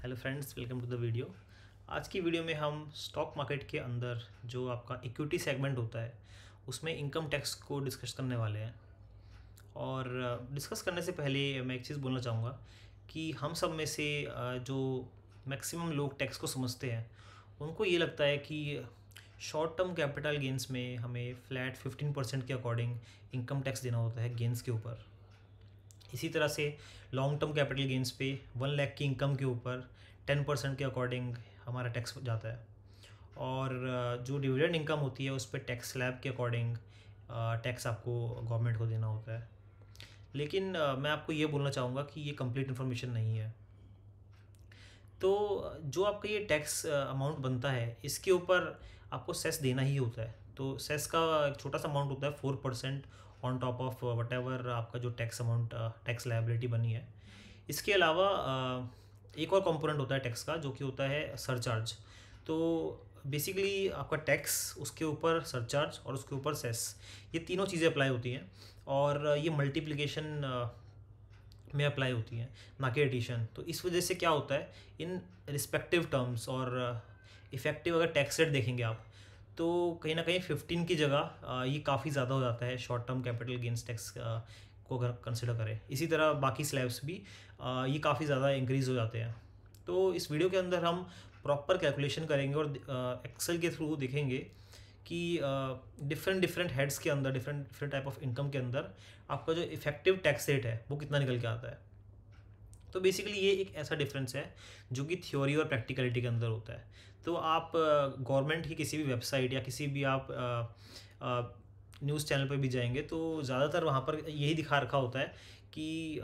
Hello friends, welcome to the video. आज की video में हम स्टॉक मार्केट के अंदर जो आपका इक्विटी सेगमेंट होता है उसमें इनकम टैक्स को डिस्कस करने वाले हैं। और डिस्कस करने से पहले मैं एक चीज़ बोलना चाहूँगा कि हम सब में से जो मैक्सिमम लोग टैक्स को समझते हैं उनको ये लगता है कि शॉर्ट टर्म कैपिटल गेंस में हमें फ्लैट 15% के अकॉर्डिंग इनकम टैक्स देना होता है गेंस के ऊपर। इसी तरह से लॉन्ग टर्म कैपिटल गेंस पे 1 लाख की इनकम के ऊपर 10% के अकॉर्डिंग हमारा टैक्स जाता है। और जो डिविडेंड इनकम होती है उस पर टैक्स स्लैब के अकॉर्डिंग टैक्स आपको गवर्नमेंट को देना होता है। लेकिन मैं आपको ये बोलना चाहूँगा कि ये कंप्लीट इन्फॉर्मेशन नहीं है। तो जो आपका ये टैक्स अमाउंट बनता है इसके ऊपर आपको सेस देना ही होता है। तो सेस का एक छोटा सा अमाउंट होता है 4% on top of what ever आपका जो टैक्स अमाउंट टैक्स लायबिलिटी बनी है। इसके अलावा एक और कंपोनेंट होता है टैक्स का जो कि होता है सरचार्ज। तो बेसिकली आपका टैक्स, उसके ऊपर सरचार्ज और उसके ऊपर सेस, ये तीनों चीज़ें अप्लाई होती हैं। और ये मल्टीप्लिकेशन में अप्लाई होती हैं, ना कि एडिशन। तो इस वजह से क्या होता है इन रिस्पेक्टिव टर्म्स और इफ़ेक्टिव अगर टैक्स रेट देखेंगे आप तो कहीं ना कहीं 15 की जगह ये काफ़ी ज़्यादा हो जाता है short term capital gains tax को अगर कंसिडर करें। इसी तरह बाकी स्लैब्स भी ये काफ़ी ज़्यादा इंक्रीज़ हो जाते हैं। तो इस वीडियो के अंदर हम प्रॉपर कैलकुलेशन करेंगे और एक्सेल के थ्रू देखेंगे कि डिफरेंट डिफरेंट हेड्स के अंदर, different different type of income के अंदर आपका जो इफेक्टिव टैक्स रेट है वो कितना निकल के आता है। तो बेसिकली ये एक ऐसा डिफरेंस है जो कि थ्योरी और प्रैक्टिकलिटी के अंदर होता है। तो आप गवर्नमेंट की किसी भी वेबसाइट या किसी भी आप न्यूज़ चैनल पर भी जाएंगे तो ज़्यादातर वहाँ पर यही दिखा रखा होता है कि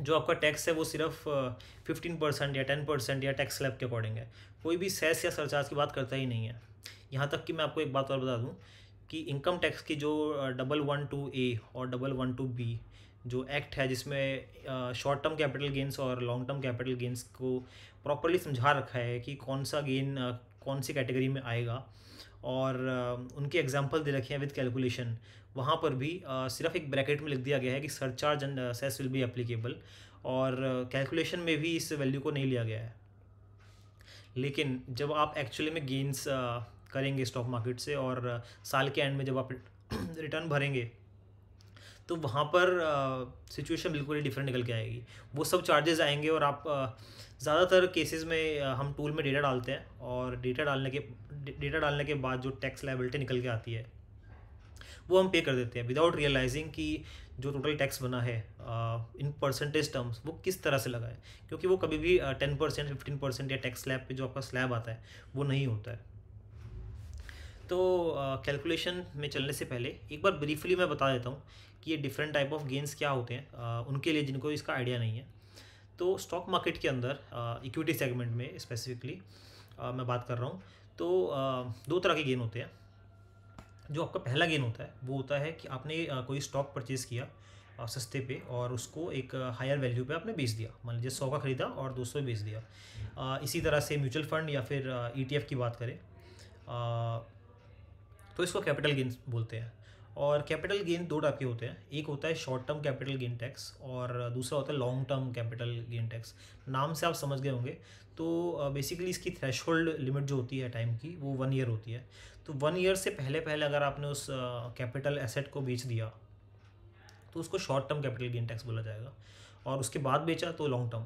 जो आपका टैक्स है वो सिर्फ 15% या 10% या टैक्स स्लैब के अकॉर्डिंग है। कोई भी सेस या सरचार्ज की बात करता ही नहीं है। यहाँ तक कि मैं आपको एक बात और बता दूँ कि इनकम टैक्स की जो 112A और 112B जो एक्ट है जिसमें शॉर्ट टर्म कैपिटल गेंस और लॉन्ग टर्म कैपिटल गेंस को प्रॉपरली समझा रखा है कि कौन सा गेन कौन सी कैटेगरी में आएगा, और उनके एग्जांपल दे रखे हैं विद कैलकुलेशन। वहाँ पर भी सिर्फ एक ब्रैकेट में लिख दिया गया है कि surcharge and cess will be applicable, और कैलकुलेशन में भी इस वैल्यू को नहीं लिया गया है। लेकिन जब आप एक्चुअली में गेंस करेंगे स्टॉक मार्केट से और साल के एंड में जब आप रिटर्न भरेंगे तो वहाँ पर सिचुएशन बिल्कुल ही डिफरेंट निकल के आएगी। वो सब चार्जेस आएंगे और आप ज़्यादातर केसेस में हम टूल में डेटा डालते हैं और डेटा डालने के बाद जो टैक्स लायबिलिटी निकल के आती है वो हम पे कर देते हैं विदाउट रियलाइजिंग कि जो टोटल टैक्स बना है इन परसेंटेज टर्म्स वो किस तरह से लगा है, क्योंकि वो कभी भी 10% 15% या टैक्स स्लैब पे जो आपका स्लैब आता है वो नहीं होता है। तो कैलकुलेशन में चलने से पहले एक बार ब्रीफली मैं बता देता हूँ कि ये डिफरेंट टाइप ऑफ गेंस क्या होते हैं उनके लिए जिनको इसका आइडिया नहीं है। तो स्टॉक मार्केट के अंदर इक्विटी सेगमेंट में स्पेसिफिकली मैं बात कर रहा हूँ। तो दो तरह के गेन होते हैं। जो आपका पहला गेन होता है वो होता है कि आपने कोई स्टॉक परचेज़ किया सस्ते पे और उसको एक हायर वैल्यू पे आपने बेच दिया। मान लीजिए 100 का ख़रीदा और 200 बेच दिया। इसी तरह से म्यूचुअल फंड या फिर ETF की बात करें तो इसको कैपिटल गेन बोलते हैं। और कैपिटल गेन दो टाइप के होते हैं, एक होता है short term capital gain tax और दूसरा होता है long term capital gain tax. नाम से आप समझ गए होंगे। तो बेसिकली इसकी थ्रेशोल्ड लिमिट जो होती है टाइम की वो 1 ईयर होती है। तो 1 ईयर से पहले पहले अगर आपने उस कैपिटल एसेट को बेच दिया तो उसको short term capital gain tax बोला जाएगा, और उसके बाद बेचा तो लॉन्ग टर्म।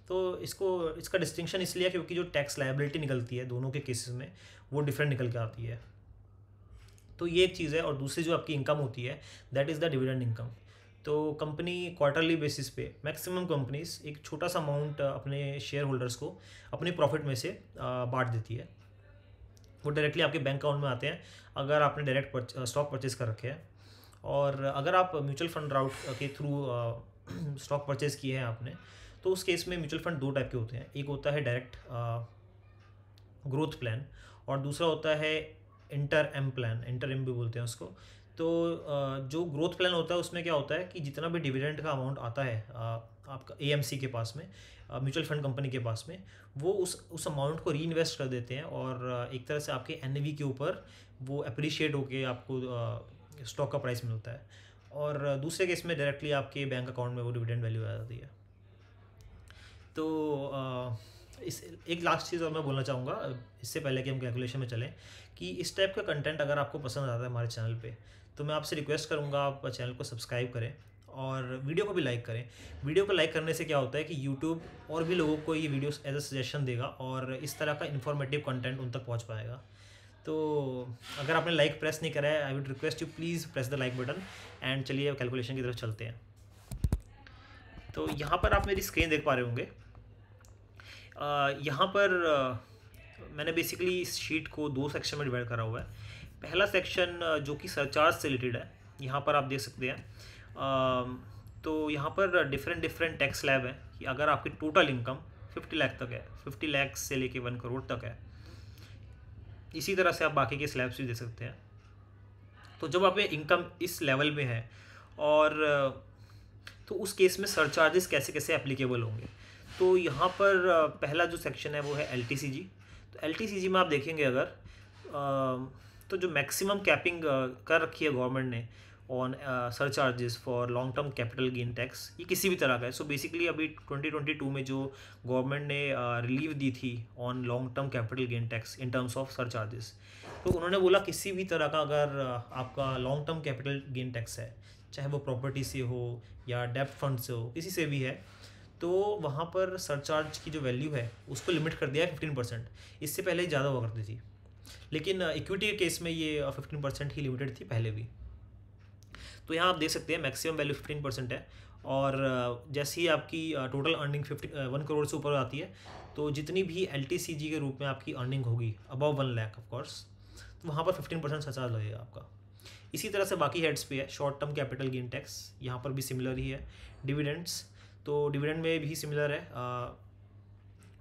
तो इसका डिस्टिंक्शन इसलिए है क्योंकि जो टैक्स लायबिलिटी निकलती है दोनों के केसेस में वो डिफरेंट निकल के आती है। तो ये एक चीज़ है। और दूसरी जो आपकी इनकम होती है that is the dividend income. तो कंपनी क्वार्टरली बेसिस पे मैक्सिमम कंपनीज एक छोटा सा अमाउंट अपने शेयर होल्डर्स को अपने प्रॉफिट में से बांट देती है। वो डायरेक्टली आपके बैंक अकाउंट में आते हैं अगर आपने डायरेक्ट स्टॉक परचेज कर रखे हैं। और अगर आप म्यूचुअल फंड राउट के थ्रू स्टॉक परचेज किए हैं आपने, तो उस केस में म्यूचुअल फंड दो टाइप के होते हैं। एक होता है डायरेक्ट ग्रोथ प्लान और दूसरा होता है inter M plan, inter M भी बोलते हैं उसको। तो जो ग्रोथ प्लान होता है उसमें क्या होता है कि जितना भी डिविडेंड का अमाउंट आता है आपका AMC के पास में, म्यूचुअल फंड कंपनी के पास में, वो उस अमाउंट को री इन्वेस्ट कर देते हैं और एक तरह से आपके NAV के ऊपर वो अप्रिशिएट होके आपको स्टॉक का प्राइस मिलता है। और दूसरे केस में डायरेक्टली आपके बैंक अकाउंट में वो डिविडेंड वैल्यू आ जाती है। तो इस एक लास्ट चीज़ और मैं बोलना चाहूँगा इससे पहले कि हम कैलकुलेशन में चलें, कि इस टाइप का कंटेंट अगर आपको पसंद आता है हमारे चैनल पे, तो मैं आपसे रिक्वेस्ट करूँगा आप चैनल को सब्सक्राइब करें और वीडियो को भी लाइक करें। वीडियो को लाइक करने से क्या होता है कि यूट्यूब और भी लोगों को ये वीडियोस एज अ सजेशन देगा और इस तरह का इन्फॉर्मेटिव कंटेंट उन तक पहुँच पाएगा। तो अगर आपने लाइक प्रेस नहीं करा है, I would request you please press the like button. And चलिए कैलकुलेशन की तरफ चलते हैं। तो यहाँ पर आप मेरी स्क्रीन देख पा रहे होंगे। यहाँ पर मैंने बेसिकली इस शीट को 2 सेक्शन में डिवाइड करा हुआ है। पहला सेक्शन जो कि सरचार्ज से रिलेटेड है, यहाँ पर आप देख सकते हैं। तो यहाँ पर डिफरेंट टैक्स स्लैब है कि अगर आपकी टोटल इनकम 50 लाख तक है, 50 लाख से लेके 1 करोड़ तक है, इसी तरह से आप बाकी के स्लैब्स भी देख सकते हैं। तो जब आप ये इनकम इस लेवल में है और तो उस केस में सरचार्जेस कैसे कैसे एप्लीकेबल होंगे। तो यहाँ पर पहला जो सेक्शन है वो है LTCG। तो LTCG में आप देखेंगे अगर तो जो मैक्सिमम कैपिंग कर रखी है गवर्नमेंट ने on surcharges for long term capital gain tax, ये किसी भी तरह का है। सो बेसिकली अभी 2022 में जो गवर्नमेंट ने रिलीफ दी थी on long term capital gain tax in terms of surcharges, तो उन्होंने बोला किसी भी तरह का अगर आपका long term capital gain tax है, चाहे वो प्रॉपर्टी से हो या डेब्ट फंड से हो, किसी से भी है, तो वहाँ पर सरचार्ज की जो वैल्यू है उसको लिमिट कर दिया है 15%। इससे पहले ज़्यादा हुआ करती थी, लेकिन इक्विटी के केस में ये 15% ही लिमिटेड थी पहले भी। तो यहाँ आप देख सकते हैं मैक्सिमम वैल्यू 15% है। और जैसे ही आपकी टोटल अर्निंग 1 करोड़ से ऊपर आती है, तो जितनी भी LTCG के रूप में आपकी अर्निंग होगी अबव 1 लाख ऑफ कोर्स, तो वहाँ पर 15% सरचार्ज लगेगा आपका। इसी तरह से बाकी हेड्स पे है short term capital gain tax, यहाँ पर भी सिमिलर ही है। डिविडेंड्स, तो डिविडेंड में भी सिमिलर है।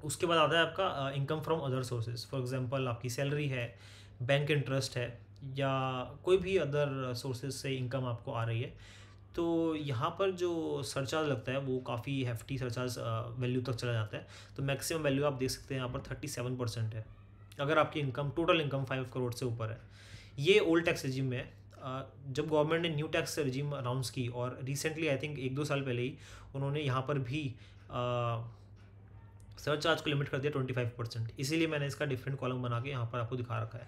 उसके बाद आता है आपका income from other sources. For example आपकी सैलरी है, बैंक इंटरेस्ट है, या कोई भी अदर सोर्सेज से इनकम आपको आ रही है, तो यहाँ पर जो सरचार्ज लगता है वो काफ़ी हेफ्टी सरचार्ज वैल्यू तक चला जाता है। तो मैक्सिमम वैल्यू आप देख सकते हैं यहाँ पर 37% है अगर आपकी इनकम टोटल इनकम 5 करोड़ से ऊपर है। ये ओल्ड टैक्स रिजीम में है। जब गवर्नमेंट ने न्यू टैक्स रिजीम अनाउंस की और रिसेंटली आई थिंक 1-2 साल पहले ही उन्होंने यहाँ पर भी सरचार्ज को लिमिट कर दिया 25%। इसीलिए मैंने इसका डिफरेंट कॉलम बना के यहाँ पर आपको दिखा रखा है,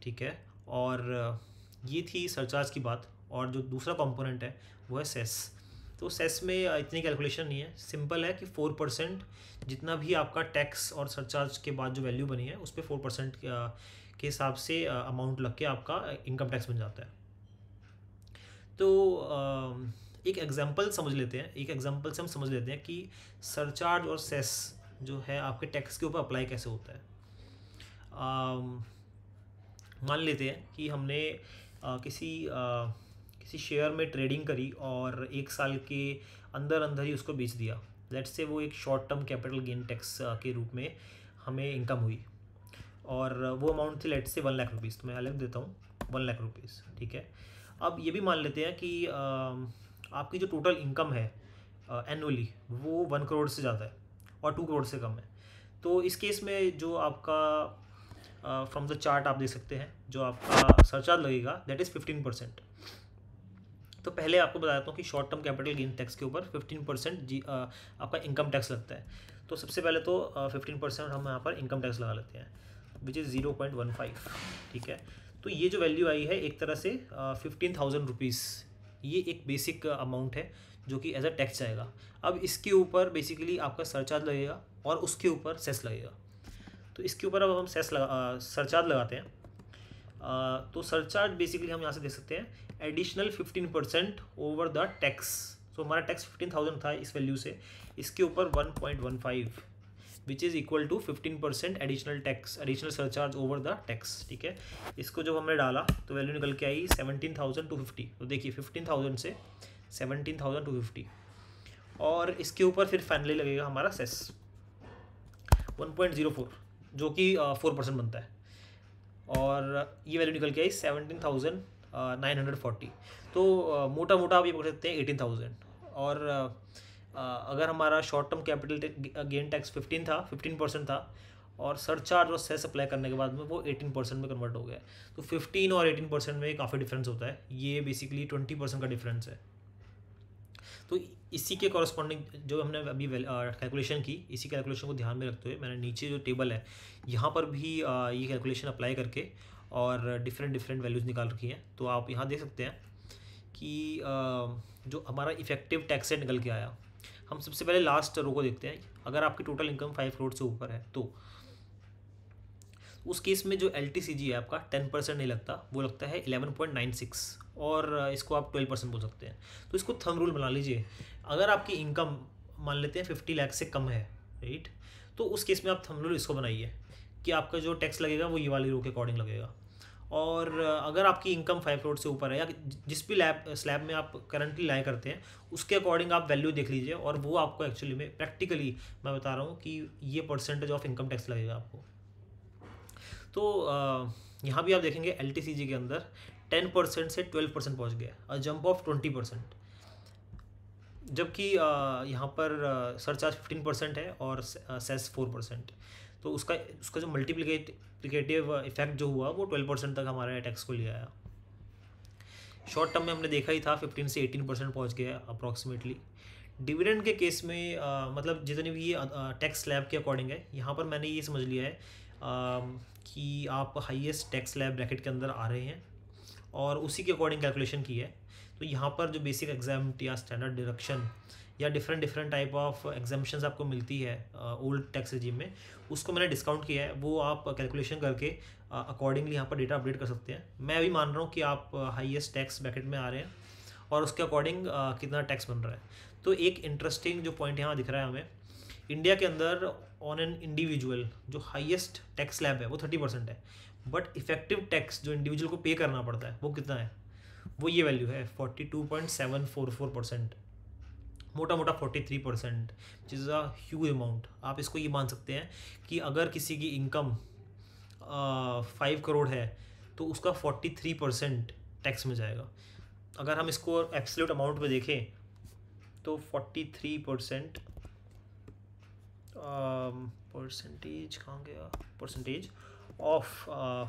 ठीक है। और ये थी सरचार्ज की बात। और जो दूसरा कंपोनेंट है वो है सेस। तो सेस में इतनी कैलकुलेशन नहीं है, सिंपल है कि 4% जितना भी आपका टैक्स और सरचार्ज के बाद जो वैल्यू बनी है उस पर 4% के हिसाब से अमाउंट लग के आपका इनकम टैक्स बन जाता है। तो एक एग्जांपल समझ लेते हैं, एक एग्जांपल से हम समझ लेते हैं कि सरचार्ज और सेस जो है आपके टैक्स के ऊपर अप्लाई कैसे होता है। मान लेते हैं कि हमने किसी शेयर में ट्रेडिंग करी और 1 साल के अंदर ही उसको बेच दिया। लेट्स से वो एक short term capital gain tax के रूप में हमें इनकम हुई और वो अमाउंट थी लेट्स से 1 लाख रुपीज़। तो मैं अलग देता हूँ 1 लाख रुपीज़, ठीक है। अब ये भी मान लेते हैं कि आपकी जो टोटल इनकम है एनुअली वो 1 करोड़ से ज़्यादा है और 2 करोड़ से कम है। तो इस केस में जो आपका फ्रॉम द चार्ट आप देख सकते हैं जो आपका सरचार्ज लगेगा दैट इज़ 15%। तो पहले आपको बता देता हूँ कि short term capital gain tax के ऊपर 15% आपका इनकम टैक्स लगता है। तो सबसे पहले तो 15% हम यहाँ पर इनकम टैक्स लगा लेते हैं विच इज़ 0.15, ठीक है। तो ये जो वैल्यू आई है एक तरह से 15,000 रुपीज़, ये एक बेसिक अमाउंट है जो कि एज अ टैक्स आएगा। अब इसके ऊपर बेसिकली आपका सरचार्ज लगेगा और उसके ऊपर सेस लगेगा। तो इसके ऊपर अब हम सरचार्ज लगाते हैं। तो सरचार्ज बेसिकली हम यहाँ से देख सकते हैं एडिशनल 15% ओवर द टैक्स। सो हमारा टैक्स 15,000 था इस वैल्यू से, इसके ऊपर 1.15 which is equal to 15% additional tax, additional surcharge over the tax, ठीक है। इसको जब हमने डाला तो वैल्यू निकल के आई 17,250। तो देखिए 15,000 से 17,250 और इसके ऊपर फिर फाइनली लगेगा हमारा सेस 1.04 जो कि 4% बनता है और ये वैल्यू निकल के आई 17,940। तो मोटा मोटा आप ये पकड़ सकते हैं 18,000। और अगर हमारा short term capital gain tax 15% था और सरचार्ज और सेस अप्लाई करने के बाद में वो 18% में कन्वर्ट हो गया। तो 15 और 18% में काफ़ी डिफरेंस होता है, ये बेसिकली 20% का डिफरेंस है। तो तो इसी के कॉरस्पॉन्डिंग जो हमने अभी कैलकुलेशन की, इसी कैलकुलेशन को ध्यान में रखते हुए मैंने नीचे जो टेबल है यहाँ पर भी ये कैलकुलेशन अप्लाई करके और डिफरेंट वैल्यूज़ निकाल रखी हैं। तो आप यहाँ देख सकते हैं कि जो हमारा इफेक्टिव टैक्स रेट निकल के आया। हम सबसे पहले लास्ट रो को देखते हैं। अगर आपकी टोटल इनकम 5 करोड़ से ऊपर है तो उस केस में जो LTCG है आपका 10% नहीं लगता, वो लगता है 11.96 और इसको आप 12% बोल सकते हैं। तो इसको थंब रूल बना लीजिए। अगर आपकी इनकम मान लेते हैं 50 लाख से कम है, राइट, तो उस केस में आप थंब रूल इसको बनाइए कि आपका जो टैक्स लगेगा वो ये वाली रो के अकॉर्डिंग लगेगा। और अगर आपकी इनकम 5 करोड़ से ऊपर है या जिस भी स्लैब में आप करंटली लाई करते हैं उसके अकॉर्डिंग आप वैल्यू देख लीजिए, और वो आपको एक्चुअली में प्रैक्टिकली मैं बता रहा हूँ कि ये परसेंटेज ऑफ इनकम टैक्स लगेगा आपको। तो यहाँ भी आप देखेंगे LTCG के अंदर 10% से 12% पहुँच गया, अ जंप ऑफ 20%, जबकि यहाँ पर सरचार्ज 15% है और सेस 4%। तो उसका जो मल्टीप्लिकेटिव इफेक्ट जो हुआ वो 12% तक हमारे टैक्स को ले आया। शॉर्ट टर्म में हमने देखा ही था 15 से 18% पहुँच गया अप्रॉक्सीमेटली। डिविडेंड के केस में मतलब जितनी भी ये टैक्स स्लैब के अकॉर्डिंग है, यहाँ पर मैंने ये समझ लिया है कि आप हाईएस्ट टैक्स स्लैब ब्रैकेट के अंदर आ रहे हैं और उसी के अकॉर्डिंग कैलकुलेशन की है। तो यहाँ पर जो बेसिक एग्जाम या स्टैंडर्ड डिडक्शन या डिफरेंट टाइप ऑफ एग्जाम्पशंस आपको मिलती है ओल्ड टैक्स रिजीम में, उसको मैंने डिस्काउंट किया है। वो आप कैलकुलेशन करके अकॉर्डिंगली यहाँ पर डेटा अपडेट कर सकते हैं। मैं अभी मान रहा हूँ कि आप हाईएस्ट टैक्स ब्रैकेट में आ रहे हैं और उसके अकॉर्डिंग कितना टैक्स बन रहा है। तो एक इंटरेस्टिंग जो पॉइंट यहाँ दिख रहा है हमें, इंडिया के अंदर ऑन एन इंडिविजुअल जो हाईएस्ट टैक्स स्लैब है वो 30% है, बट इफेक्टिव टैक्स जो इंडिविजुअल को पे करना पड़ता है वो कितना है, वो ये वैल्यू है 42.744%, मोटा 43%, which is a huge amount. आप इसको ये मान सकते हैं कि अगर किसी की इनकम 5 करोड़ है तो उसका 43% टैक्स में जाएगा। अगर हम इसको एब्सोल्यूट अमाउंट पे देखें तो 43% परसेंटेज कहाँ गया, percentage of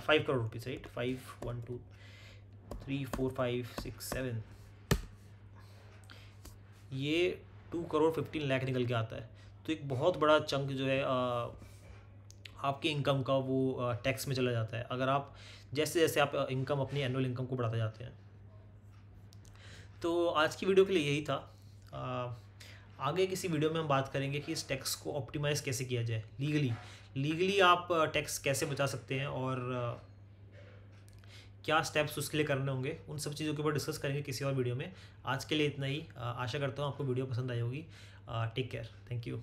5 crore rupees, right, 5 1 2 3 4 5 6 7, ये 2 करोड़ 15 लाख निकल के आता है। तो एक बहुत बड़ा चंक जो है आपकी इनकम का वो टैक्स में चला जाता है, अगर आप जैसे जैसे आप इनकम अपनी एनुअल इनकम को बढ़ाते जाते हैं। तो आज की वीडियो के लिए यही था। आगे किसी वीडियो में हम बात करेंगे कि इस टैक्स को ऑप्टिमाइज़ कैसे किया जाए लीगली आप टैक्स कैसे बचा सकते हैं और क्या स्टेप्स उसके लिए करने होंगे, उन सब चीज़ों के ऊपर डिस्कस करेंगे किसी और वीडियो में। आज के लिए इतना ही। आशा करता हूँ आपको वीडियो पसंद आई होगी। Take care, thank you.